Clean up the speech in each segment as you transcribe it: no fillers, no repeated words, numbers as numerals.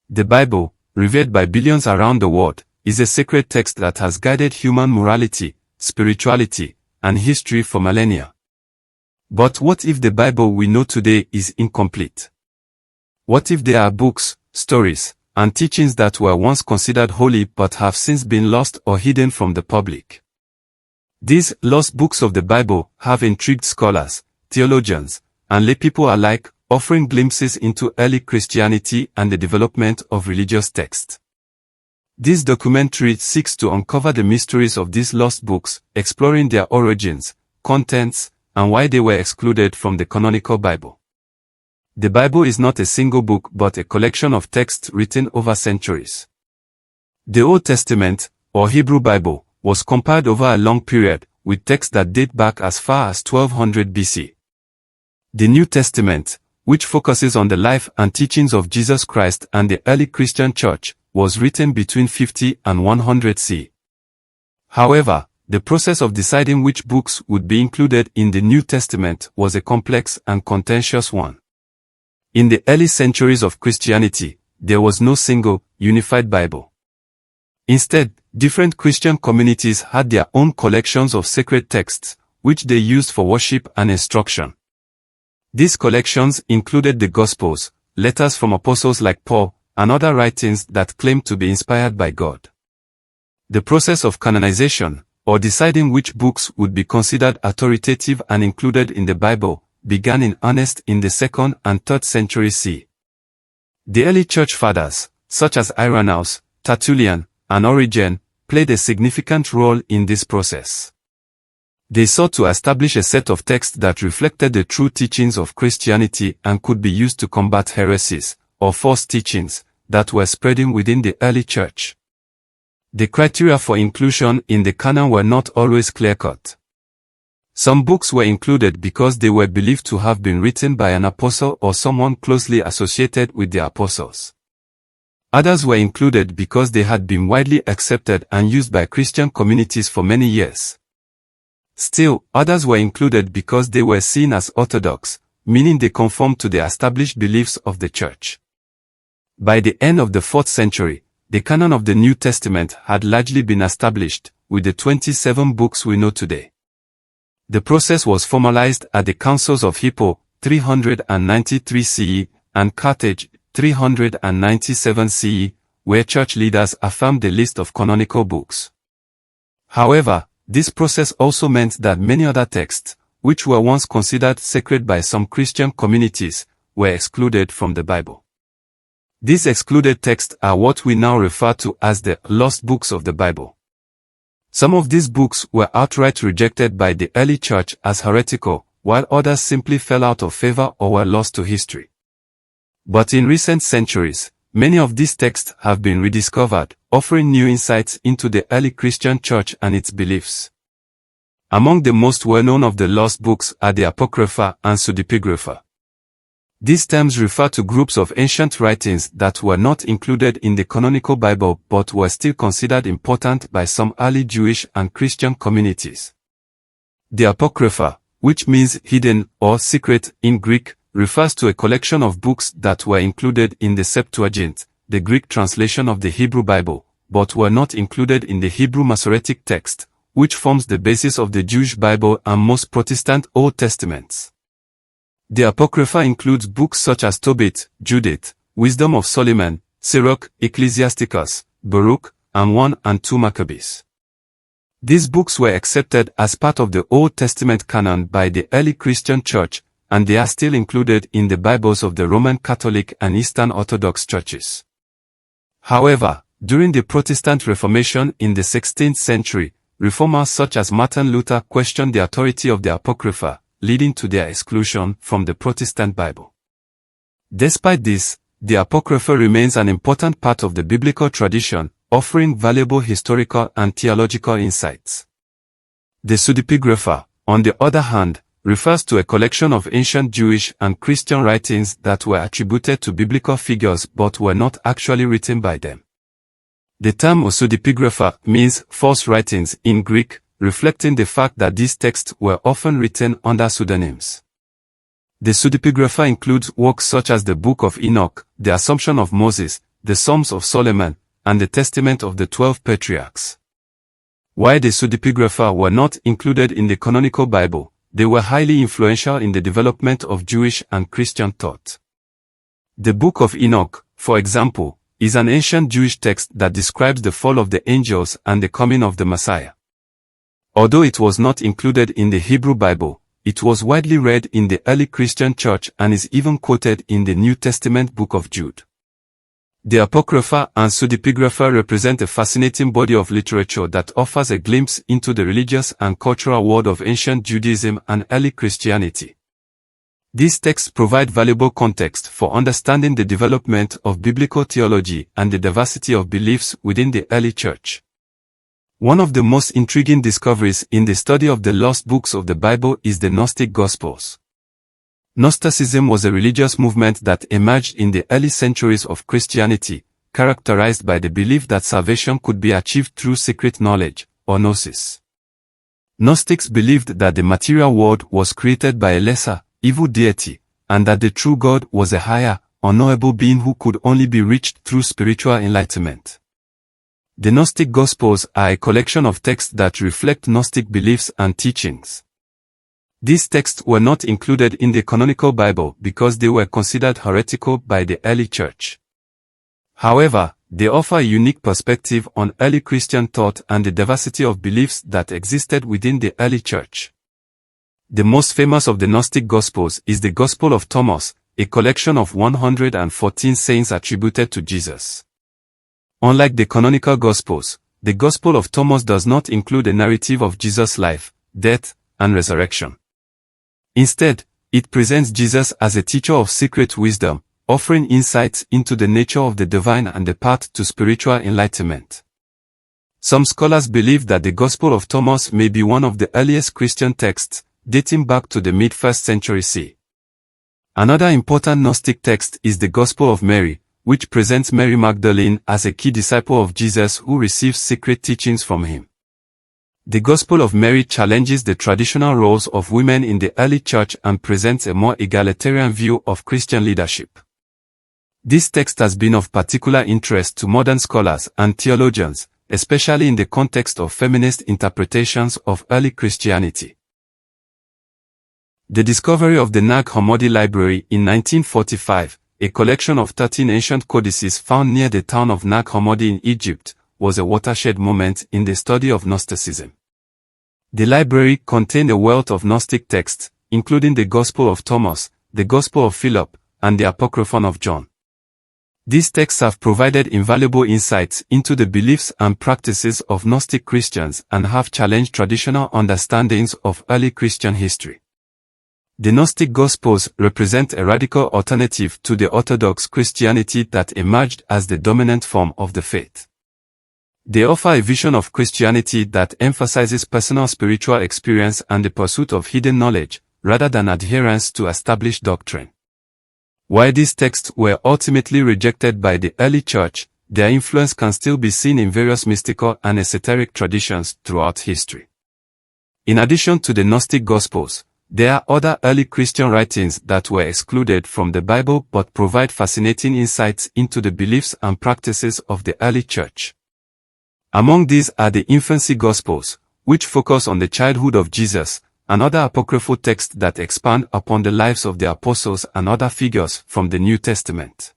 The Bible, revered by billions around the world, is a sacred text that has guided human morality, spirituality, and history for millennia. But what if the Bible we know today is incomplete? What if there are books, stories, and teachings that were once considered holy but have since been lost or hidden from the public? These lost books of the Bible have intrigued scholars, theologians, and laypeople alike, offering glimpses into early Christianity and the development of religious texts. This documentary seeks to uncover the mysteries of these lost books, exploring their origins, contents, and why they were excluded from the canonical Bible. The Bible is not a single book but a collection of texts written over centuries. The Old Testament, or Hebrew Bible, was compiled over a long period, with texts that date back as far as 1200 BC. The New Testament, which focuses on the life and teachings of Jesus Christ and the early Christian Church, was written between 50 and 100 CE. However, the process of deciding which books would be included in the New Testament was a complex and contentious one. In the early centuries of Christianity, there was no single, unified Bible. Instead, different Christian communities had their own collections of sacred texts, which they used for worship and instruction. These collections included the Gospels, letters from apostles like Paul, and other writings that claimed to be inspired by God. The process of canonization, or deciding which books would be considered authoritative and included in the Bible, began in earnest in the 2nd and 3rd centuries CE. The early church fathers, such as Irenaeus, Tertullian, and Origen, played a significant role in this process. They sought to establish a set of texts that reflected the true teachings of Christianity and could be used to combat heresies, or false teachings, that were spreading within the early church. The criteria for inclusion in the canon were not always clear-cut. Some books were included because they were believed to have been written by an apostle or someone closely associated with the apostles. Others were included because they had been widely accepted and used by Christian communities for many years. Still, others were included because they were seen as orthodox, meaning they conformed to the established beliefs of the church. By the end of the 4th century, the canon of the New Testament had largely been established, with the 27 books we know today. The process was formalized at the councils of Hippo, 393 CE, and Carthage, 397 CE, where church leaders affirmed the list of canonical books. However, this process also meant that many other texts, which were once considered sacred by some Christian communities, were excluded from the Bible. These excluded texts are what we now refer to as the lost books of the Bible. Some of these books were outright rejected by the early church as heretical, while others simply fell out of favor or were lost to history. But in recent centuries, many of these texts have been rediscovered, offering new insights into the early Christian church and its beliefs. Among the most well-known of the lost books are the Apocrypha and pseudepigrapha. These terms refer to groups of ancient writings that were not included in the canonical Bible but were still considered important by some early Jewish and Christian communities. The Apocrypha, which means hidden or secret in Greek, refers to a collection of books that were included in the Septuagint, the Greek translation of the Hebrew Bible, but were not included in the Hebrew Masoretic text, which forms the basis of the Jewish Bible and most Protestant Old Testaments. The Apocrypha includes books such as Tobit, Judith, Wisdom of Solomon, Sirach, Ecclesiasticus, Baruch, and 1 and 2 Maccabees. These books were accepted as part of the Old Testament canon by the early Christian Church, and they are still included in the Bibles of the Roman Catholic and Eastern Orthodox churches. However, during the Protestant Reformation in the 16th century, reformers such as Martin Luther questioned the authority of the Apocrypha, leading to their exclusion from the Protestant Bible. Despite this, the Apocrypha remains an important part of the biblical tradition, offering valuable historical and theological insights. The pseudepigrapha, on the other hand, refers to a collection of ancient Jewish and Christian writings that were attributed to biblical figures but were not actually written by them. The term pseudepigrapha means false writings in Greek, reflecting the fact that these texts were often written under pseudonyms. The pseudepigrapha includes works such as the Book of Enoch, the Assumption of Moses, the Psalms of Solomon, and the Testament of the 12 Patriarchs. While the pseudepigrapha were not included in the canonical Bible, they were highly influential in the development of Jewish and Christian thought. The Book of Enoch, for example, is an ancient Jewish text that describes the fall of the angels and the coming of the Messiah. Although it was not included in the Hebrew Bible, it was widely read in the early Christian church and is even quoted in the New Testament Book of Jude. The Apocrypha and pseudepigrapha represent a fascinating body of literature that offers a glimpse into the religious and cultural world of ancient Judaism and early Christianity. These texts provide valuable context for understanding the development of biblical theology and the diversity of beliefs within the early church. One of the most intriguing discoveries in the study of the lost books of the Bible is the Gnostic Gospels. Gnosticism was a religious movement that emerged in the early centuries of Christianity, characterized by the belief that salvation could be achieved through secret knowledge, or gnosis. Gnostics believed that the material world was created by a lesser, evil deity, and that the true God was a higher, unknowable being who could only be reached through spiritual enlightenment. The Gnostic Gospels are a collection of texts that reflect Gnostic beliefs and teachings. These texts were not included in the canonical Bible because they were considered heretical by the early church. However, they offer a unique perspective on early Christian thought and the diversity of beliefs that existed within the early church. The most famous of the Gnostic Gospels is the Gospel of Thomas, a collection of 114 sayings attributed to Jesus. Unlike the canonical Gospels, the Gospel of Thomas does not include a narrative of Jesus' life, death, and resurrection. Instead, it presents Jesus as a teacher of secret wisdom, offering insights into the nature of the divine and the path to spiritual enlightenment. Some scholars believe that the Gospel of Thomas may be one of the earliest Christian texts, dating back to the mid-1st century CE. Another important Gnostic text is the Gospel of Mary, which presents Mary Magdalene as a key disciple of Jesus who receives secret teachings from him. The Gospel of Mary challenges the traditional roles of women in the early church and presents a more egalitarian view of Christian leadership. This text has been of particular interest to modern scholars and theologians, especially in the context of feminist interpretations of early Christianity. The discovery of the Nag Hammadi Library in 1945, a collection of 13 ancient codices found near the town of Nag Hammadi in Egypt, was a watershed moment in the study of Gnosticism. The library contained a wealth of Gnostic texts, including the Gospel of Thomas, the Gospel of Philip, and the Apocrypha of John. These texts have provided invaluable insights into the beliefs and practices of Gnostic Christians and have challenged traditional understandings of early Christian history. The Gnostic Gospels represent a radical alternative to the Orthodox Christianity that emerged as the dominant form of the faith. They offer a vision of Christianity that emphasizes personal spiritual experience and the pursuit of hidden knowledge, rather than adherence to established doctrine. While these texts were ultimately rejected by the early church, their influence can still be seen in various mystical and esoteric traditions throughout history. In addition to the Gnostic Gospels, there are other early Christian writings that were excluded from the Bible but provide fascinating insights into the beliefs and practices of the early church. Among these are the Infancy Gospels, which focus on the childhood of Jesus, and other apocryphal texts that expand upon the lives of the apostles and other figures from the New Testament.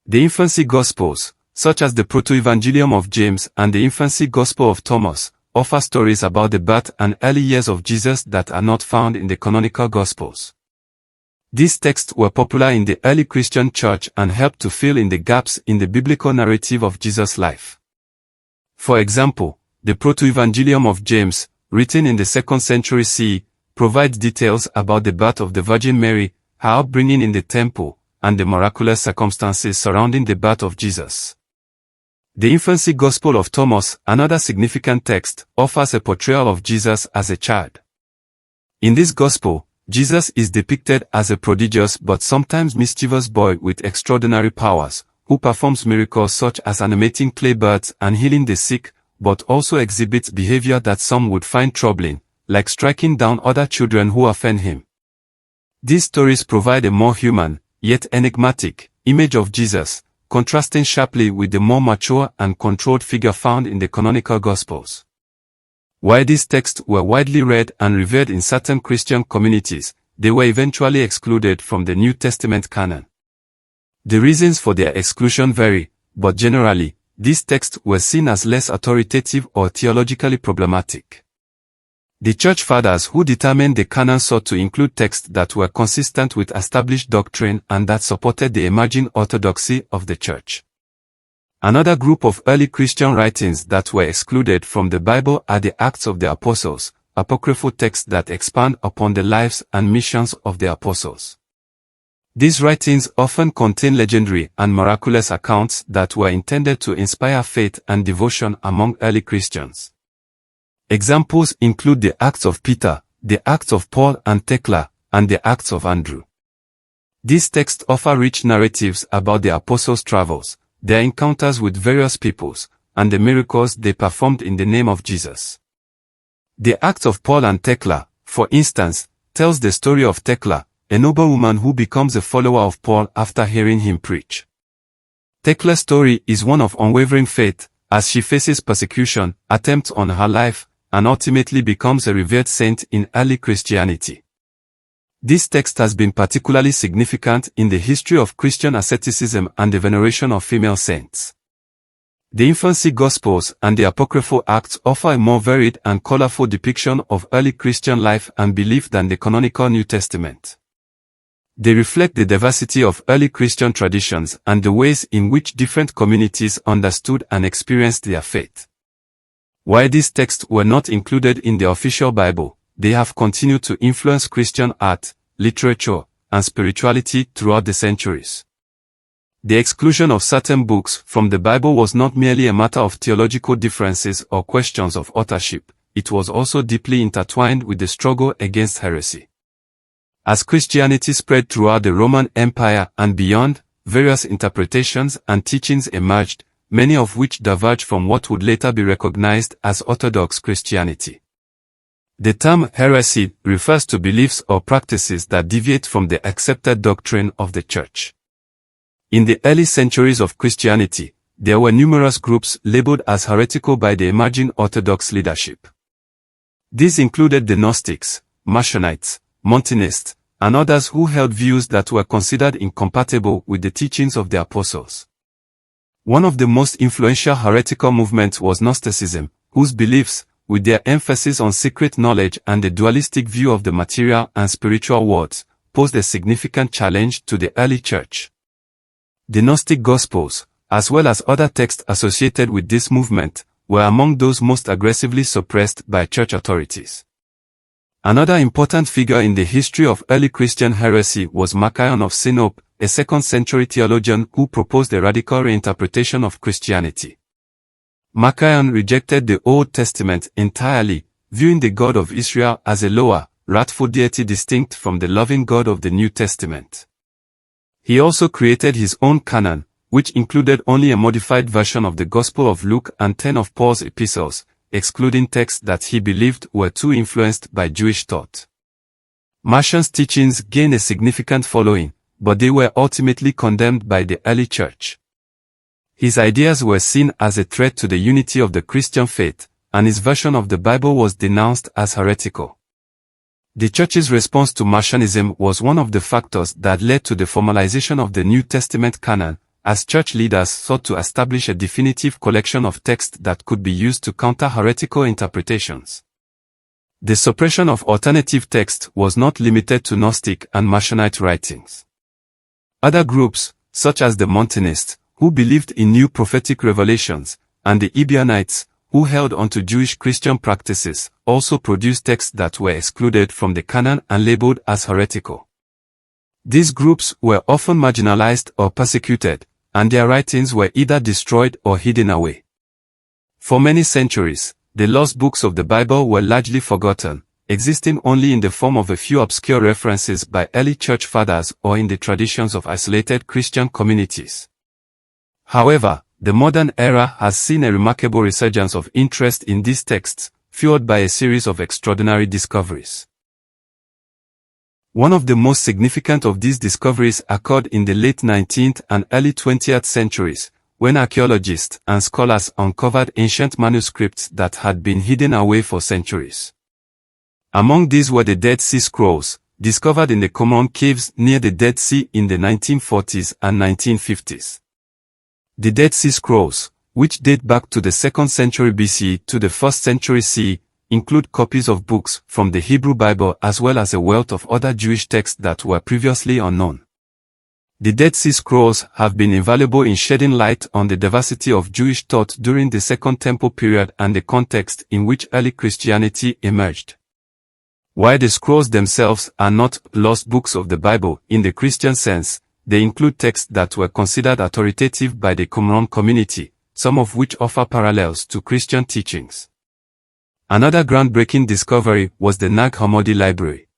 The Infancy Gospels, such as the Proto-Evangelium of James and the Infancy Gospel of Thomas, offer stories about the birth and early years of Jesus that are not found in the canonical Gospels. These texts were popular in the early Christian church and helped to fill in the gaps in the biblical narrative of Jesus' life. For example, the Proto-Evangelium of James, written in the 2nd century CE, provides details about the birth of the Virgin Mary, her upbringing in the temple, and the miraculous circumstances surrounding the birth of Jesus. The Infancy Gospel of Thomas, another significant text, offers a portrayal of Jesus as a child. In this gospel, Jesus is depicted as a prodigious but sometimes mischievous boy with extraordinary powers, who performs miracles such as animating clay birds and healing the sick, but also exhibits behavior that some would find troubling, like striking down other children who offend him. These stories provide a more human, yet enigmatic, image of Jesus, contrasting sharply with the more mature and controlled figure found in the canonical Gospels. While these texts were widely read and revered in certain Christian communities, they were eventually excluded from the New Testament canon. The reasons for their exclusion vary, but generally, these texts were seen as less authoritative or theologically problematic. The Church Fathers who determined the canon sought to include texts that were consistent with established doctrine and that supported the emerging orthodoxy of the Church. Another group of early Christian writings that were excluded from the Bible are the Acts of the Apostles, apocryphal texts that expand upon the lives and missions of the apostles. These writings often contain legendary and miraculous accounts that were intended to inspire faith and devotion among early Christians. Examples include the Acts of Peter, the Acts of Paul and Thecla, and the Acts of Andrew. These texts offer rich narratives about the apostles' travels, their encounters with various peoples, and the miracles they performed in the name of Jesus. The Acts of Paul and Thecla, for instance, tells the story of Thecla, a noble woman who becomes a follower of Paul after hearing him preach. Thecla's story is one of unwavering faith, as she faces persecution, attempts on her life, and ultimately becomes a revered saint in early Christianity. This text has been particularly significant in the history of Christian asceticism and the veneration of female saints. The Infancy Gospels and the Apocryphal Acts offer a more varied and colorful depiction of early Christian life and belief than the canonical New Testament. They reflect the diversity of early Christian traditions and the ways in which different communities understood and experienced their faith. While these texts were not included in the official Bible, they have continued to influence Christian art, literature, and spirituality throughout the centuries. The exclusion of certain books from the Bible was not merely a matter of theological differences or questions of authorship, it was also deeply intertwined with the struggle against heresy. As Christianity spread throughout the Roman Empire and beyond, various interpretations and teachings emerged, many of which diverged from what would later be recognized as Orthodox Christianity. The term heresy refers to beliefs or practices that deviate from the accepted doctrine of the Church. In the early centuries of Christianity, there were numerous groups labeled as heretical by the emerging Orthodox leadership. These included the Gnostics, Marcionites, Montanists, and others who held views that were considered incompatible with the teachings of the apostles. One of the most influential heretical movements was Gnosticism, whose beliefs, with their emphasis on secret knowledge and the dualistic view of the material and spiritual worlds, posed a significant challenge to the early Church. The Gnostic Gospels, as well as other texts associated with this movement, were among those most aggressively suppressed by church authorities. Another important figure in the history of early Christian heresy was Marcion of Sinope, a 2nd-century theologian who proposed a radical reinterpretation of Christianity. Marcion rejected the Old Testament entirely, viewing the God of Israel as a lower, wrathful deity distinct from the loving God of the New Testament. He also created his own canon, which included only a modified version of the Gospel of Luke and 10 of Paul's epistles, excluding texts that he believed were too influenced by Jewish thought. Marcion's teachings gained a significant following, but they were ultimately condemned by the early Church. His ideas were seen as a threat to the unity of the Christian faith, and his version of the Bible was denounced as heretical. The Church's response to Marcionism was one of the factors that led to the formalization of the New Testament canon, as church leaders sought to establish a definitive collection of texts that could be used to counter heretical interpretations. The suppression of alternative texts was not limited to Gnostic and Marcionite writings. Other groups, such as the Montanists, who believed in new prophetic revelations, and the Ebionites, who held onto Jewish Christian practices, also produced texts that were excluded from the canon and labeled as heretical. These groups were often marginalized or persecuted, and their writings were either destroyed or hidden away. For many centuries, the lost books of the Bible were largely forgotten, existing only in the form of a few obscure references by early church fathers or in the traditions of isolated Christian communities. However, the modern era has seen a remarkable resurgence of interest in these texts, fueled by a series of extraordinary discoveries. One of the most significant of these discoveries occurred in the late 19th and early 20th centuries, when archaeologists and scholars uncovered ancient manuscripts that had been hidden away for centuries. Among these were the Dead Sea Scrolls, discovered in the Qumran caves near the Dead Sea in the 1940s and 1950s. The Dead Sea Scrolls, which date back to the 2nd century BC to the 1st century CE, include copies of books from the Hebrew Bible as well as a wealth of other Jewish texts that were previously unknown. The Dead Sea Scrolls have been invaluable in shedding light on the diversity of Jewish thought during the Second Temple period and the context in which early Christianity emerged. While the scrolls themselves are not lost books of the Bible in the Christian sense, they include texts that were considered authoritative by the Qumran community, some of which offer parallels to Christian teachings. Another groundbreaking discovery was the Nag Hammadi Library.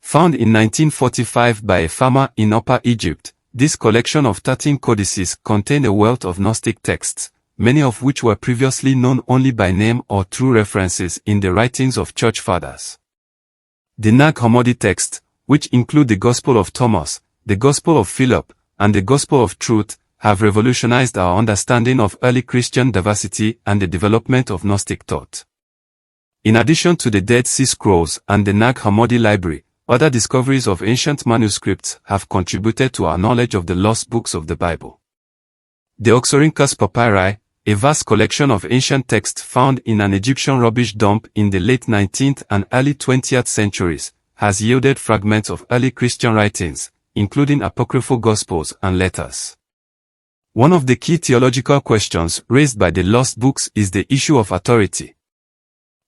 Found in 1945 by a farmer in Upper Egypt, this collection of 13 codices contained a wealth of Gnostic texts, many of which were previously known only by name or through references in the writings of church fathers. The Nag Hammadi texts, which include the Gospel of Thomas, the Gospel of Philip, and the Gospel of Truth, have revolutionized our understanding of early Christian diversity and the development of Gnostic thought. In addition to the Dead Sea Scrolls and the Nag Hammadi Library, other discoveries of ancient manuscripts have contributed to our knowledge of the lost books of the Bible. The Oxyrhynchus Papyri, a vast collection of ancient texts found in an Egyptian rubbish dump in the late 19th and early 20th centuries, has yielded fragments of early Christian writings, including apocryphal gospels and letters. One of the key theological questions raised by the lost books is the issue of authority.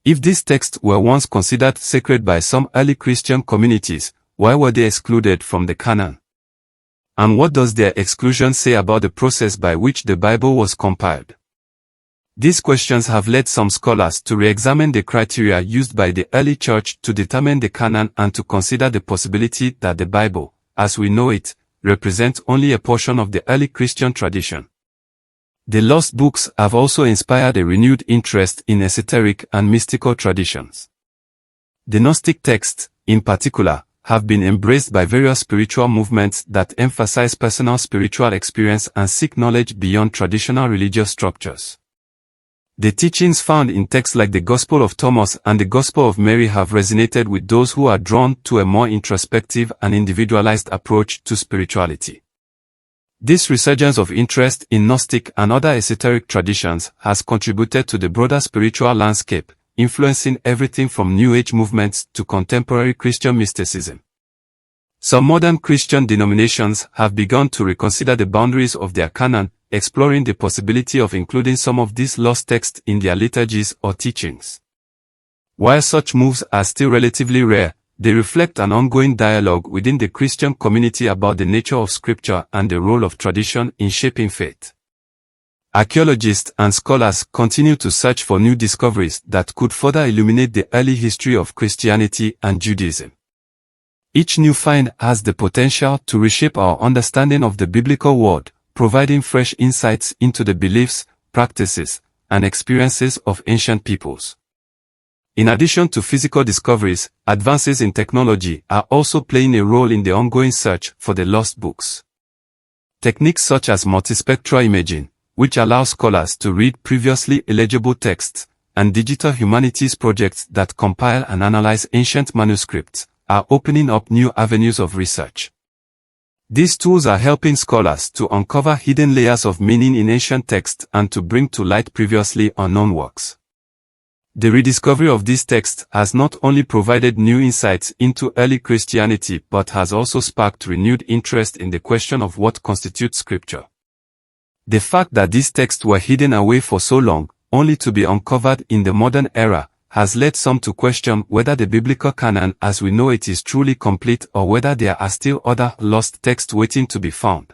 If these texts were once considered sacred by some early Christian communities, why were they excluded from the canon? And what does their exclusion say about the process by which the Bible was compiled? These questions have led some scholars to re-examine the criteria used by the early church to determine the canon and to consider the possibility that the Bible, as we know it, represents only a portion of the early Christian tradition. The lost books have also inspired a renewed interest in esoteric and mystical traditions. The Gnostic texts, in particular, have been embraced by various spiritual movements that emphasize personal spiritual experience and seek knowledge beyond traditional religious structures. The teachings found in texts like the Gospel of Thomas and the Gospel of Mary have resonated with those who are drawn to a more introspective and individualized approach to spirituality. This resurgence of interest in Gnostic and other esoteric traditions has contributed to the broader spiritual landscape, influencing everything from New Age movements to contemporary Christian mysticism. Some modern Christian denominations have begun to reconsider the boundaries of their canon, exploring the possibility of including some of these lost texts in their liturgies or teachings. While such moves are still relatively rare, they reflect an ongoing dialogue within the Christian community about the nature of Scripture and the role of tradition in shaping faith. Archaeologists and scholars continue to search for new discoveries that could further illuminate the early history of Christianity and Judaism. Each new find has the potential to reshape our understanding of the biblical world, providing fresh insights into the beliefs, practices, and experiences of ancient peoples. In addition to physical discoveries, advances in technology are also playing a role in the ongoing search for the lost books. Techniques such as multispectral imaging, which allow scholars to read previously illegible texts, and digital humanities projects that compile and analyze ancient manuscripts, are opening up new avenues of research. These tools are helping scholars to uncover hidden layers of meaning in ancient texts and to bring to light previously unknown works. The rediscovery of these texts has not only provided new insights into early Christianity but has also sparked renewed interest in the question of what constitutes Scripture. The fact that these texts were hidden away for so long, only to be uncovered in the modern era, has led some to question whether the biblical canon as we know it is truly complete or whether there are still other lost texts waiting to be found.